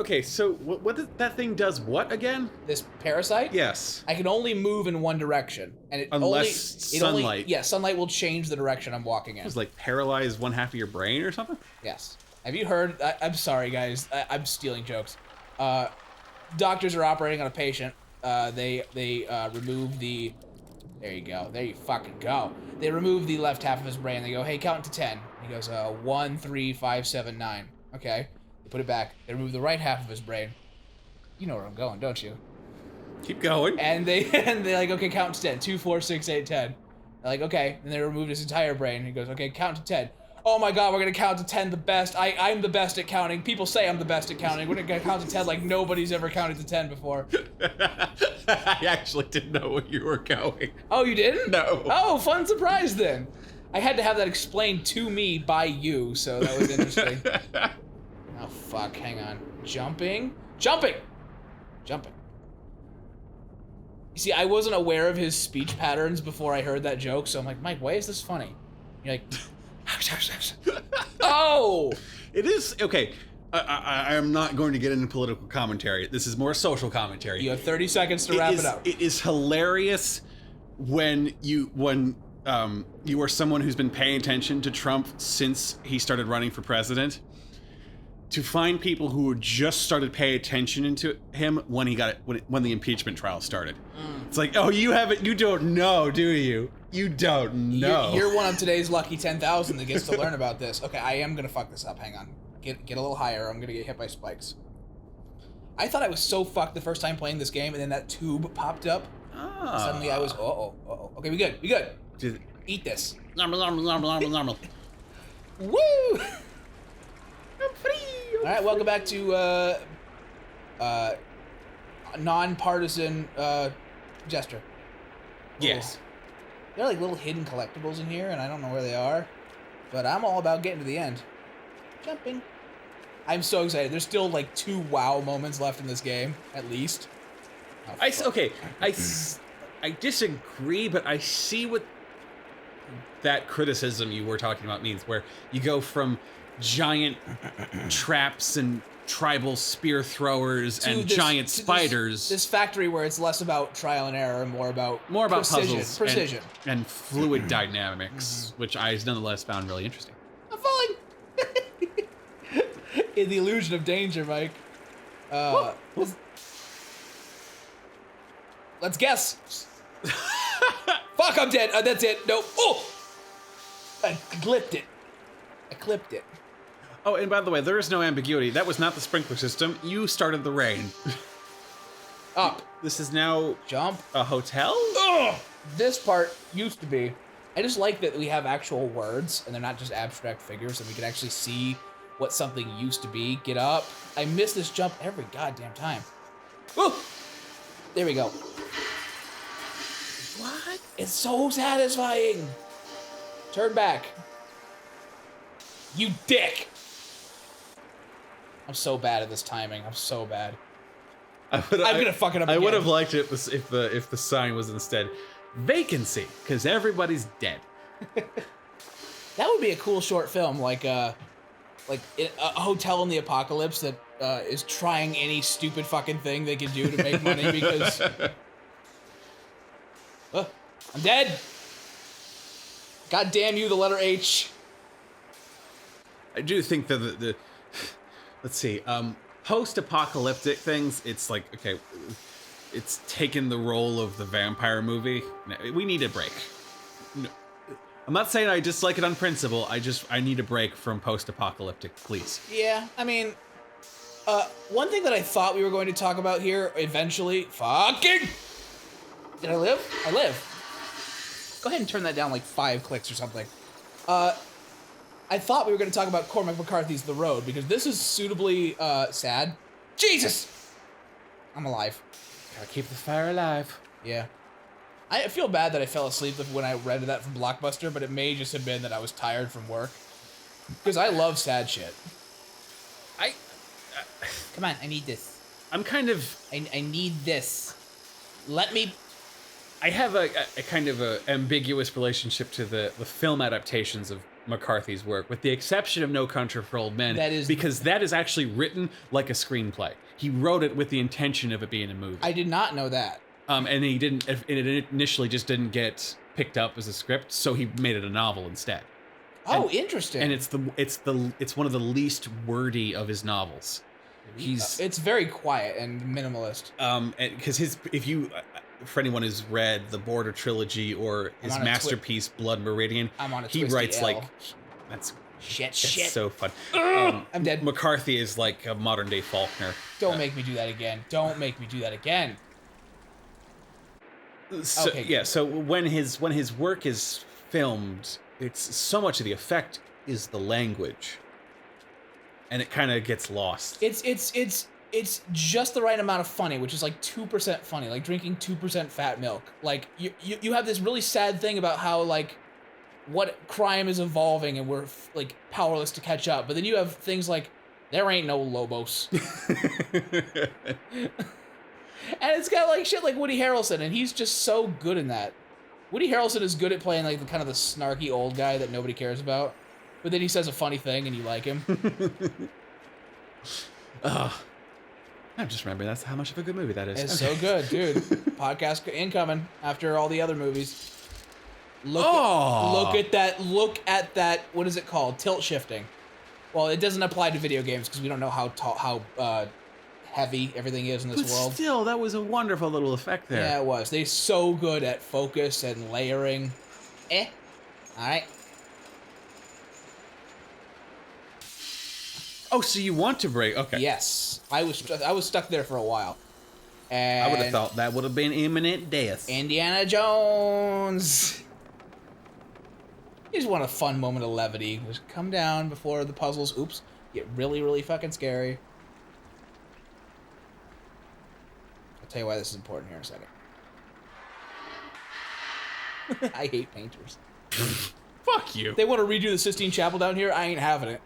Okay, so that thing does what again? This parasite? Yes. I can only move in one direction. And Sunlight. Sunlight will change the direction I'm walking in. It was like paralyze one half of your brain or something? Yes. Have you heard, I'm sorry guys, I'm stealing jokes. Doctors are operating on a patient. They remove the, there you go, there you fucking go. They remove the left half of his brain. They go, hey, count to 10. He goes, 1, 3, 5, 7, 9. Okay. They put it back. They remove the right half of his brain. You know where I'm going, don't you? Keep going. And they're like, okay, count to 10. 2, 4, 6, 8, 10. They're like, okay. And they removed his entire brain. He goes, okay, count to 10. Oh my god, we're gonna count to 10 the best. I'm the best at counting. People say I'm the best at counting. We're gonna count to 10 like nobody's ever counted to 10 before. I actually didn't know where you were going. Oh, you didn't? No. Oh, fun surprise then. I had to have that explained to me by you, so that was interesting. Oh, fuck, hang on. Jumping. Jumping! Jumping. You see, I wasn't aware of his speech patterns before I heard that joke, so I'm like, Mike, why is this funny? You're like, oh! It is, okay, I am not going to get into political commentary. This is more social commentary. You have 30 seconds to wrap it up. It is hilarious when you are someone who's been paying attention to Trump since he started running for president, to find people who just started paying attention to him when when the impeachment trial started. It's like, oh, you don't know, do you? You don't know. You're one of today's lucky 10,000 that gets to learn about this. Okay, I am gonna fuck this up. Hang on. Get a little higher. I'm gonna get hit by spikes. I thought I was so fucked the first time playing this game, and then that tube popped up. Ah. Suddenly I was, uh-oh. Okay, we good. Eat this. Normal. Woo! I'm free. All right, welcome back to non-partisan Jestour. Yes. There are like little hidden collectibles in here, and I don't know where they are, but I'm all about getting to the end. Jumping. I'm so excited. There's still like 2 wow moments left in this game, at least. Oh, I disagree, but I see what that criticism you were talking about means, where you go from giant traps and tribal spear throwers and giant spiders. This factory where it's less about trial and error and more about puzzles and fluid dynamics, which I nonetheless found really interesting. I'm falling. In the illusion of danger, Mike. Let's guess. Fuck, I'm dead. That's it. Nope. Oh! I clipped it. Oh, and by the way, there is no ambiguity. That was not the sprinkler system. You started the rain. Up. This is now... Jump. A hotel? Ugh! This part used to be... I just like that we have actual words, and they're not just abstract figures, and we can actually see what something used to be. Get up. I miss this jump every goddamn time. Woo! There we go. What? It's so satisfying. Turn back. You dick. I'm so bad at this timing. I'm so bad. I'm gonna fuck it up again. I would have liked it if the sign was instead vacancy, because everybody's dead. That would be a cool short film, like a hotel in the apocalypse that is trying any stupid fucking thing they can do to make money because... I'm dead! God damn you, the letter H. I do think that the let's see, post-apocalyptic things, it's like, okay, it's taken the role of the vampire movie. We need a break. No, I'm not saying I dislike it on principle, I need a break from post-apocalyptic, please. Yeah, I mean, one thing that I thought we were going to talk about here eventually, fucking... Did I live? I live. Go ahead and turn that down like 5 clicks or something. I thought we were going to talk about Cormac McCarthy's The Road, because this is suitably sad. Jesus! I'm alive. Gotta keep the fire alive. Yeah. I feel bad that I fell asleep when I rented that from Blockbuster, but it may just have been that I was tired from work. Because I love sad shit. Come on, I need this. I'm kind of... I need this. Let me... I have a kind of a ambiguous relationship to the film adaptations of McCarthy's work, with the exception of No Country for Old Men, because that is actually written like a screenplay. He wrote it with the intention of it being a movie. I did not know that. And he didn't. It initially just didn't get picked up as a script, so he made it a novel instead. Oh, interesting. And it's one of the least wordy of his novels. It's very quiet and minimalist. Because for anyone who's read the Bode trilogy or his masterpiece Blood Meridian, he writes L. like that's shit. So fun. I'm dead. McCarthy is like a modern day Faulkner. Don't make me do that again. Don't make me do that again. So, okay. Yeah. So when his work is filmed, it's so much of the effect is the language, and it kind of gets lost. It's just the right amount of funny, which is like 2% funny, like drinking 2% fat milk. Like you have this really sad thing about how like what crime is evolving and we're like powerless to catch up. But then you have things like there ain't no Lobos. And it's got like shit like Woody Harrelson, and he's just so good in that. Woody Harrelson is good at playing like the kind of the snarky old guy that nobody cares about, but then he says a funny thing and you like him. I'm just remembering that's how much of a good movie that is. It's so good, dude. Podcast incoming after all the other movies. Look at that. What is it called? Tilt shifting. Well, it doesn't apply to video games because we don't know how heavy everything is in this world. Still, that was a wonderful little effect there. Yeah, it was. They're so good at focus and layering. All right. Oh, so you want to break? Okay. Yes, I was stuck there for a while. And I would have thought that would have been imminent death. Indiana Jones. You just want a fun moment of levity. Just come down before the puzzles, get really, really fucking scary. I'll tell you why this is important here in a second. I hate painters. Fuck you. They want to redo the Sistine Chapel down here. I ain't having it.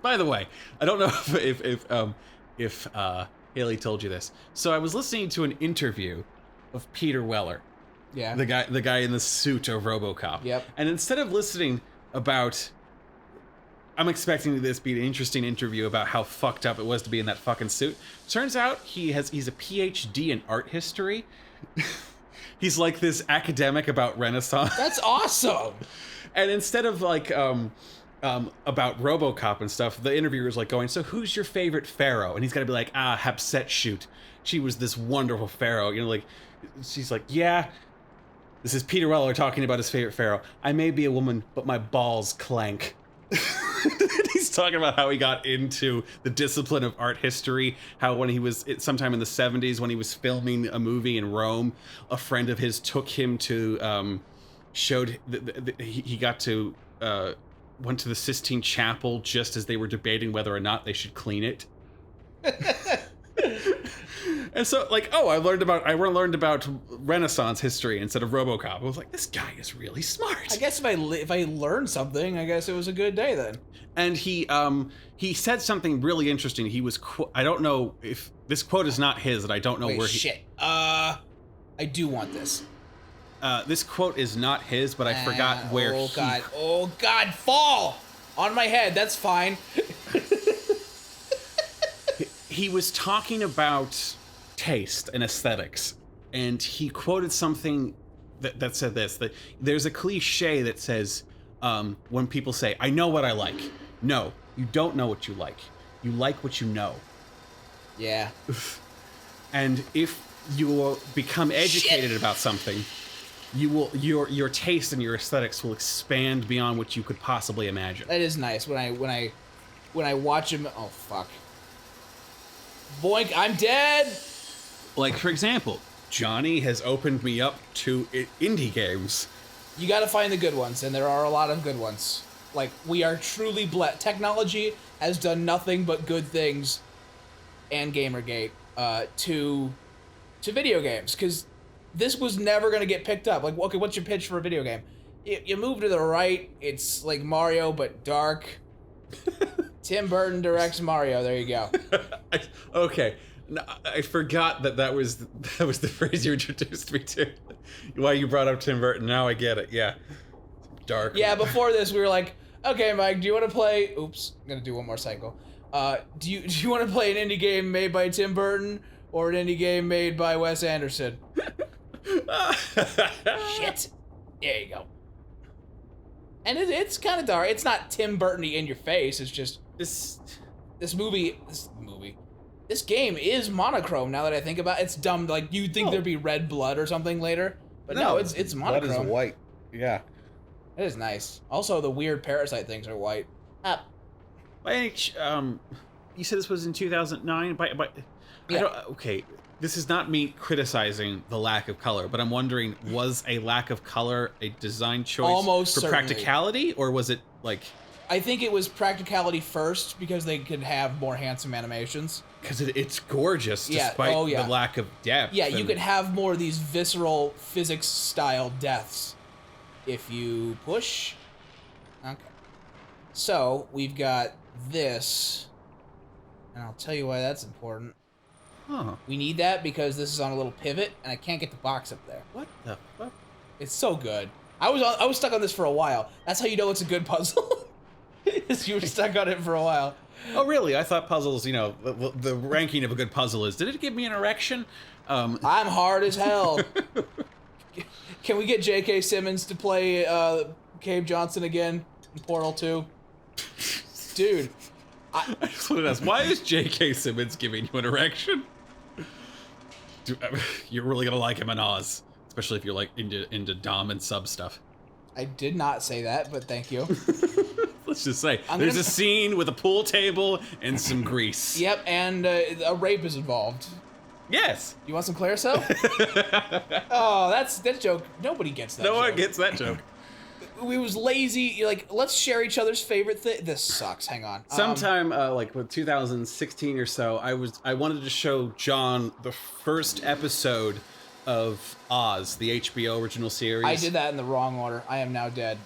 By the way, I don't know if Haley told you this. So I was listening to an interview of Peter Weller. Yeah. The guy in the suit of RoboCop. Yep. And instead of listening about, I'm expecting this to be an interesting interview about how fucked up it was to be in that fucking suit. Turns out he's a PhD in art history. He's like this academic about Renaissance. That's awesome. And instead of like about RoboCop and stuff, the interviewer's like going, so who's your favorite pharaoh? And he's got to be like, Hatshepsut. She was this wonderful pharaoh. You know, like, she's like, yeah, this is Peter Weller talking about his favorite pharaoh. I may be a woman, but my balls clank. He's talking about how he got into the discipline of art history, how when he was sometime in the 70s when he was filming a movie in Rome, a friend of his took him to he got to went to the Sistine Chapel just as they were debating whether or not they should clean it. And so, like, I learned about Renaissance history instead of RoboCop. I was like, this guy is really smart. I guess if I learned something, I guess it was a good day then. And he said something really interesting. He was I don't know if this quote is not his, and I don't know where he. Shit. I do want this. This quote is not his, but I forgot where. Oh God! Fall on my head. That's fine. He was talking about taste and aesthetics, and he quoted something that said this: that there's a cliche that says, when people say, "I know what I like," no, you don't know what you like. You like what you know. Yeah. And if you will become educated about something, your taste and your aesthetics will expand beyond what you could possibly imagine. That is nice. When I watch him, oh fuck. Boink, I'm dead. Like, for example, Johnny has opened me up to indie games. You gotta find the good ones, and there are a lot of good ones. Like, we are truly blessed. Technology has done nothing but good things, and Gamergate, to video games, because this was never gonna get picked up. Like, okay, what's your pitch for a video game? You move to the right, it's like Mario, but dark. Tim Burton directs Mario, there you go. Okay, No, I forgot that was the phrase you introduced me to. Why you brought up Tim Burton? Now I get it. Yeah, dark. Yeah, before this we were like, okay, Mike, do you want to play? Oops, I'm gonna do one more cycle. Do you want to play an indie game made by Tim Burton or an indie game made by Wes Anderson? Shit. There you go. And it's kind of dark. It's not Tim Burton-y in your face. It's just this game is monochrome. Now that I think about it, it's dumb. Like you'd think there'd be red blood or something later, but no, it's monochrome. Blood is white. Yeah. It is nice. Also, the weird parasite things are white. You said this was in 2009. Yeah. Okay, this is not me criticizing the lack of color, but I'm wondering, was a lack of color a design choice Almost for certainly. practicality, or was it like? I think it was practicality first because they could have more handsome animations. Because it's gorgeous despite yeah. the lack of depth. Yeah, you could have more of these visceral physics-style deaths if you push. Okay. So, we've got this, and I'll tell you why that's important. Huh. We need that because this is on a little pivot, and I can't get the box up there. What the fuck? It's so good. I was stuck on this for a while. That's how you know it's a good puzzle. Is you were stuck on it for a while. Oh, really? I thought puzzles, the ranking of a good puzzle is, did it give me an erection? I'm hard as hell. Can we get J.K. Simmons to play Cave Johnson again in Portal 2? Dude. I just wanted to ask, why is J.K. Simmons giving you an erection? You're really going to like him in Oz, especially if you're like into Dom and sub stuff. I did not say that, but thank you. Let's just say, there's a scene with a pool table and some grease. Yep, and a rape is involved. Yes. You want some Claricel? Oh, that's that joke. Nobody gets that joke. No one gets that joke. We was lazy. You're like, let's share each other's favorite thing. This sucks. Hang on. Sometime, like with 2016 or so, I wanted to show John the first episode of Oz, the HBO original series. I did that in the wrong order. I am now dead.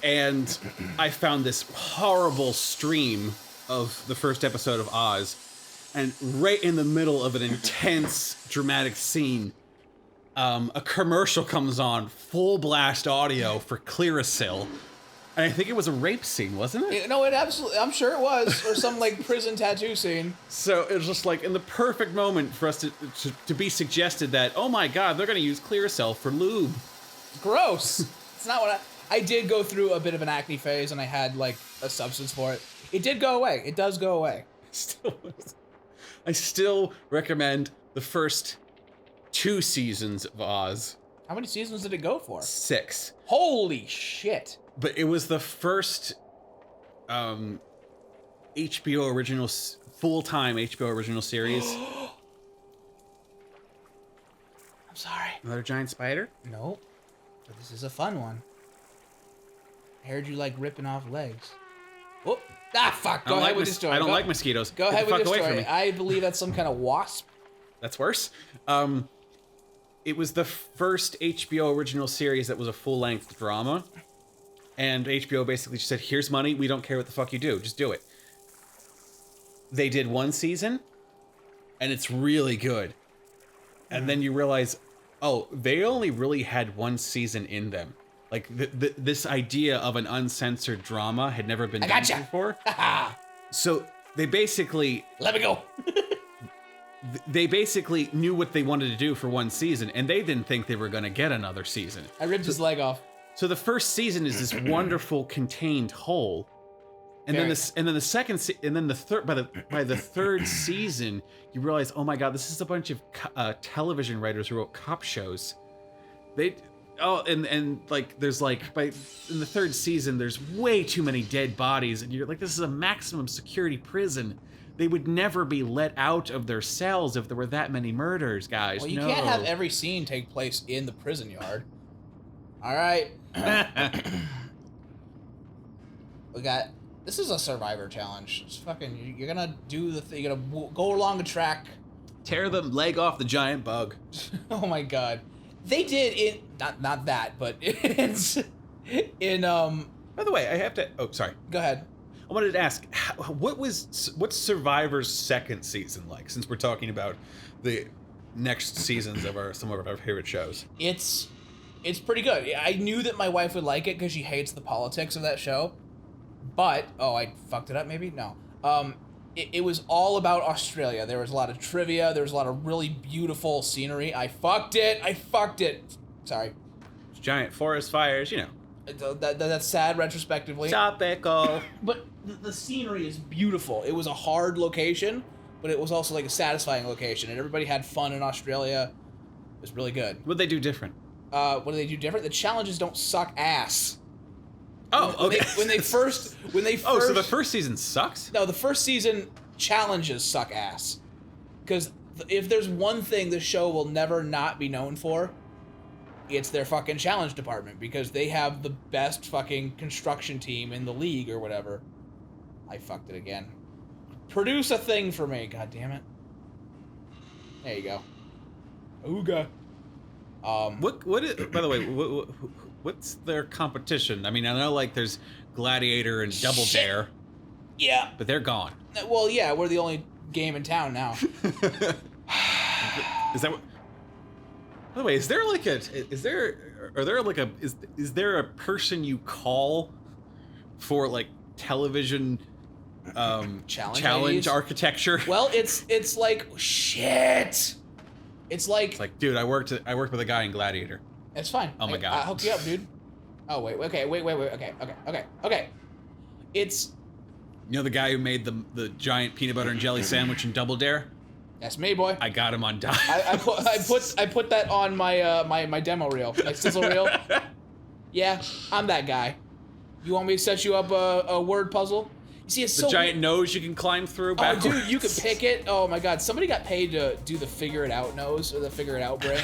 And I found this horrible stream of the first episode of Oz, and right in the middle of an intense, dramatic scene, a commercial comes on, full blast audio for Clearasil, and I think it was a rape scene, wasn't it? No, it absolutely. I'm sure it was, or some like prison tattoo scene. So it was just like in the perfect moment for us to be suggested that, oh my god, they're going to use Clearasil for lube. Gross. It's not what I did go through a bit of an acne phase, and I had like a substance for it. It did go away. It does go away. I still recommend the first 2 seasons of Oz. How many seasons did it go for? 6. Holy shit. But it was the first HBO original, full-time HBO original series. I'm sorry. Another giant spider? Nope. But this is a fun one. I heard you like ripping off legs. Oh, fuck. Go ahead with your story. I don't like mosquitoes. Go ahead with your away story. from me. I believe that's some kind of wasp. That's worse. It was the first HBO original series that was a full-length drama. And HBO basically just said, here's money, we don't care what the fuck you do, just do it. They did 1 season, and it's really good. And then you realize, oh, they only really had 1 season in them. Like, this idea of an uncensored drama had never been done before. So, they basically... Let me go! They basically knew what they wanted to do for 1 season, and they didn't think they were going to get another season. I ripped his leg off. So the first season is this wonderful contained whole, and then the second and then the third by the third season you realize, oh my god, this is a bunch of television writers who wrote cop shows. And like there's like in the third season there's way too many dead bodies, and you're like, this is a maximum security prison. They would never be let out of their cells if there were that many murders, guys. Well, you can't have every scene take place in the prison yard. All right. We got. This is a survivor challenge. It's fucking. You're gonna do the thing. You're gonna go along a track. Tear the leg off the giant bug. Oh my god. They did in not that, but it's in By the way, I have to. Oh, sorry. Go ahead. I wanted to ask, what's Survivor's second season like? Since we're talking about the next seasons of some of our favorite shows. It's pretty good. I knew that my wife would like it because she hates the politics of that show. But I fucked it up. Maybe no. It was all about Australia. There was a lot of trivia. There was a lot of really beautiful scenery. I fucked it. Sorry. Giant forest fires, That's sad retrospectively. Topical. But the scenery is beautiful. It was a hard location, but it was also like a satisfying location, and everybody had fun in Australia. It was really good. What'd they do different? What do they do different? The challenges don't suck ass. Oh, okay. When they first. Oh, so the first season sucks? No, the first season challenges suck ass. Because if there's one thing the show will never not be known for, it's their fucking challenge department, because they have the best fucking construction team in the league or whatever. I fucked it again. Produce a thing for me, god damn it. There you go. Ooga. By the way, what's their competition? I mean, I know like there's Gladiator and Double Dare. Yeah. But they're gone. Well, yeah, we're the only game in town now. Is that what? By the way, is there a person you call for like television challenge architecture? Well, it's like shit. It's like, dude, I worked with a guy in Gladiator. It's fine. Oh my god. I'll hook you up, dude. Oh wait. Okay. It's the guy who made the giant peanut butter and jelly sandwich in Double Dare? That's me, boy. I got him on dive. I put that on my demo reel, my sizzle reel. Yeah, I'm that guy. You want me to set you up a word puzzle? You see, it's the giant nose you can climb through backwards. Oh, dude, you can pick it. Oh my god, somebody got paid to do the figure it out nose or the figure it out brain.